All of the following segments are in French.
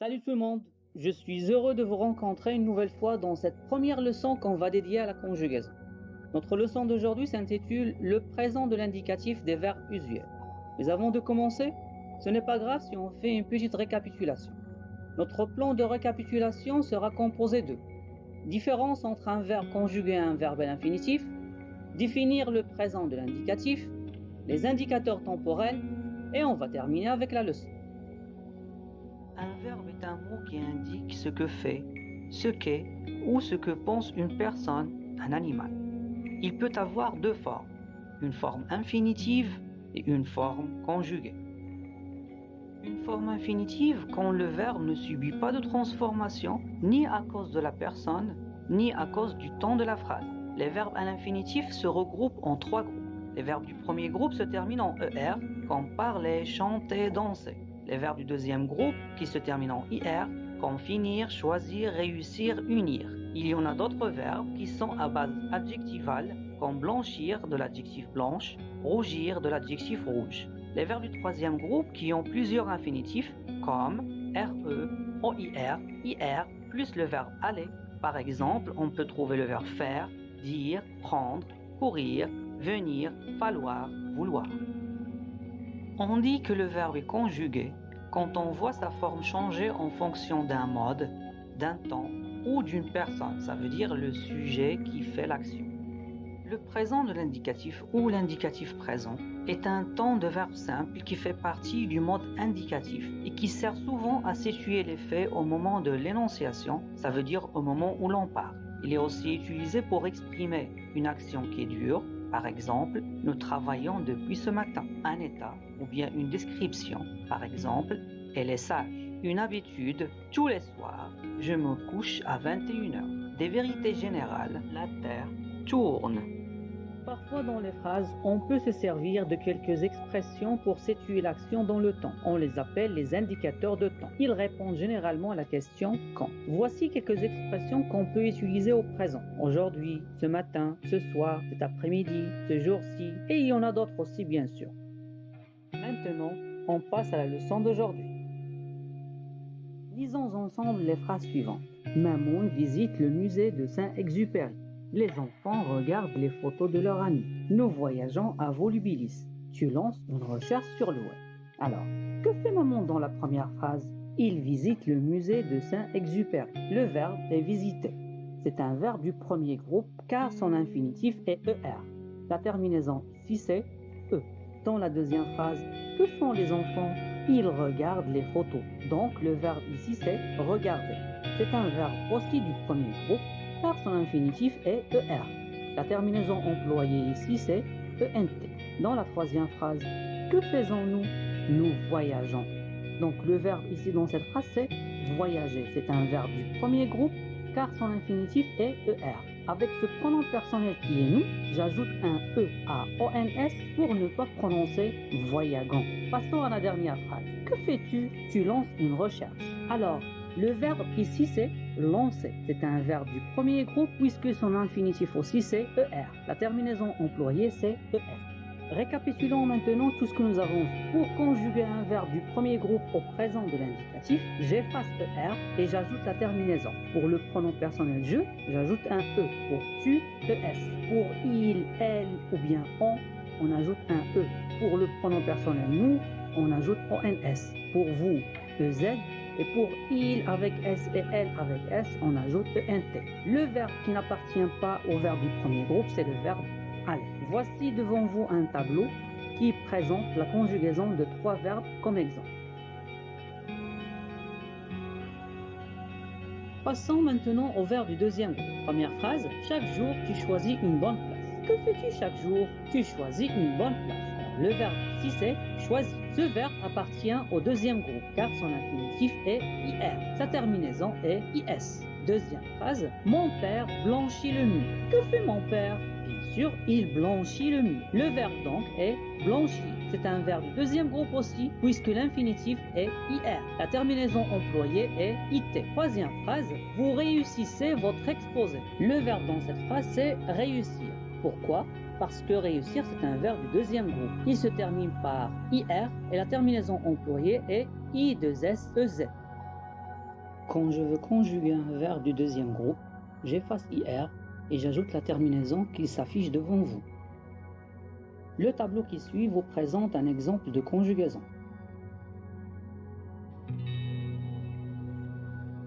Salut tout le monde, je suis heureux de vous rencontrer une nouvelle fois dans cette première leçon qu'on va dédier à la conjugaison. Notre leçon d'aujourd'hui s'intitule Le présent de l'indicatif des verbes usuels. Mais avant de commencer, ce n'est pas grave si on fait une petite récapitulation. Notre plan de récapitulation sera composé de différence entre un verbe conjugué et un verbe à l'infinitif, définir le présent de l'indicatif, les indicateurs temporels, et on va terminer avec la leçon. Un verbe est un mot qui indique ce que fait, ce qu'est ou ce que pense une personne, un animal. Il peut avoir deux formes, une forme infinitive et une forme conjuguée. Une forme infinitive quand le verbe ne subit pas de transformation ni à cause de la personne ni à cause du temps de la phrase. Les verbes à l'infinitif se regroupent en trois groupes. Les verbes du premier groupe se terminent en ER comme parler, chanter, danser. Les verbes du deuxième groupe qui se terminent en IR comme finir, choisir, réussir, unir. Il y en a d'autres verbes qui sont à base adjectivale comme blanchir de l'adjectif blanche, rougir de l'adjectif rouge. Les verbes du troisième groupe qui ont plusieurs infinitifs comme RE, OIR, IR, plus le verbe aller. Par exemple, on peut trouver le verbe faire, dire, prendre, courir, venir, falloir, vouloir. On dit que le verbe est conjugué quand on voit sa forme changer en fonction d'un mode, d'un temps ou d'une personne. Ça veut dire le sujet qui fait l'action. Le présent de l'indicatif ou l'indicatif présent est un temps de verbe simple qui fait partie du mode indicatif et qui sert souvent à situer les faits au moment de l'énonciation, ça veut dire au moment où l'on parle. Il est aussi utilisé pour exprimer une action qui dure, par exemple, nous travaillons depuis ce matin, un état ou bien une description, par exemple, elle est sage. Une habitude, tous les soirs, je me couche à 21h. Des vérités générales, la Terre tourne. Parfois dans les phrases, on peut se servir de quelques expressions pour situer l'action dans le temps. On les appelle les indicateurs de temps. Ils répondent généralement à la question « quand ». Voici quelques expressions qu'on peut utiliser au présent. Aujourd'hui, ce matin, ce soir, cet après-midi, ce jour-ci, et il y en a d'autres aussi bien sûr. Maintenant, on passe à la leçon d'aujourd'hui. Lisons ensemble les phrases suivantes. Maman visite le musée de Saint-Exupéry. Les enfants regardent les photos de leurs amis. Nous voyageons à Volubilis. Tu lances une recherche sur le web. Alors, que fait maman dans la première phrase? Il visite le musée de Saint-Exupéry. Le verbe est visiter. C'est un verbe du premier groupe car son infinitif est ER. La terminaison ici c'est E. Dans la deuxième phrase, que font les enfants? Ils regardent les photos. Donc le verbe ici c'est regarder. C'est un verbe aussi du premier groupe car son infinitif est ER. La terminaison employée ici c'est ENT. Dans la troisième phrase, que faisons-nous? Nous voyageons. Donc le verbe ici dans cette phrase c'est voyager. C'est un verbe du premier groupe car son infinitif est ER. Avec ce pronom personnel qui est nous, j'ajoute un E à ONS pour ne pas prononcer voyagant. Passons à la dernière phrase. Que fais-tu? Tu lances une recherche. Alors, le verbe ici c'est lancer. C'est un verbe du premier groupe puisque son infinitif aussi c'est ER. La terminaison employée c'est ES. Récapitulons maintenant tout ce que nous avons vu. Pour conjuguer un verbe du premier groupe au présent de l'indicatif, j'efface ER et j'ajoute la terminaison. Pour le pronom personnel je, j'ajoute un E. Pour tu, ES. Pour il, elle ou bien on ajoute un E. Pour le pronom personnel nous, on ajoute ONS. Pour vous, EZ. Et pour il avec S et elle avec S, on ajoute ENT. Le verbe qui n'appartient pas au verbe du premier groupe, c'est le verbe aller. Voici devant vous un tableau qui présente la conjugaison de trois verbes comme exemple. Passons maintenant au verbe du deuxième groupe. Première phrase, chaque jour tu choisis une bonne place. Que fais-tu chaque jour? Tu choisis une bonne place. Alors, le verbe ici c'est choisir. Ce verbe appartient au deuxième groupe car son infinitif est IR. Sa terminaison est IS. Deuxième phrase, mon père blanchit le mur. Que fait mon père? Bien sûr, il blanchit le mur. Le verbe donc est blanchir. C'est un verbe du deuxième groupe aussi, puisque l'infinitif est IR. La terminaison employée est IT. Troisième phrase, vous réussissez votre exposé. Le verbe dans cette phrase, c'est réussir. Pourquoi? Parce que réussir, c'est un verbe du deuxième groupe. Il se termine par IR et la terminaison employée est I2SEZ. Quand je veux conjuguer un verbe du deuxième groupe, j'efface IR et j'ajoute la terminaison qui s'affiche devant vous. Le tableau qui suit vous présente un exemple de conjugaison.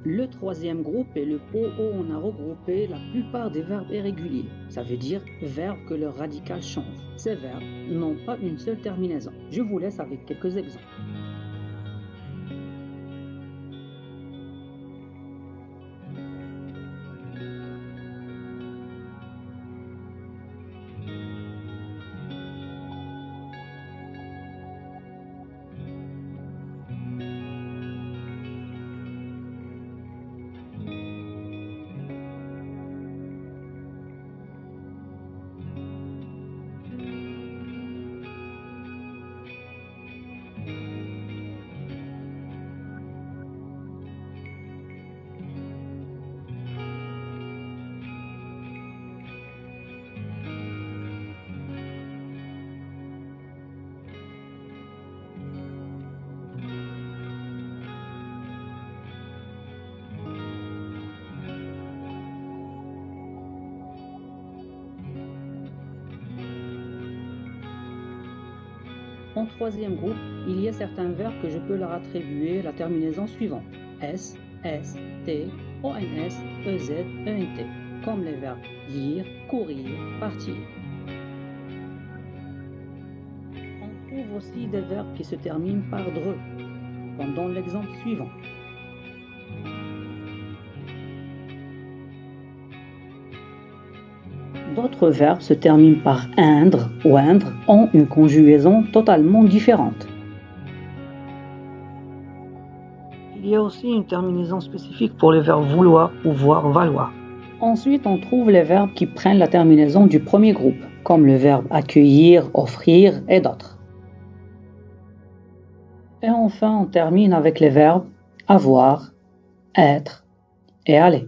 Le troisième groupe est le pot où on a regroupé la plupart des verbes irréguliers. Ça veut dire verbes que leur radical change. Ces verbes n'ont pas une seule terminaison. Je vous laisse avec quelques exemples. En troisième groupe, il y a certains verbes que je peux leur attribuer la terminaison suivante. S, S, T, ONS, EZ, ENT, comme les verbes lire, courir, partir. On trouve aussi des verbes qui se terminent par DRE, comme dans l'exemple suivant. D'autres verbes se terminent par indre ou indre ont une conjugaison totalement différente. Il y a aussi une terminaison spécifique pour les verbes vouloir, pouvoir, valoir. Ensuite, on trouve les verbes qui prennent la terminaison du premier groupe, comme le verbe accueillir, offrir et d'autres. Et enfin, on termine avec les verbes avoir, être et aller.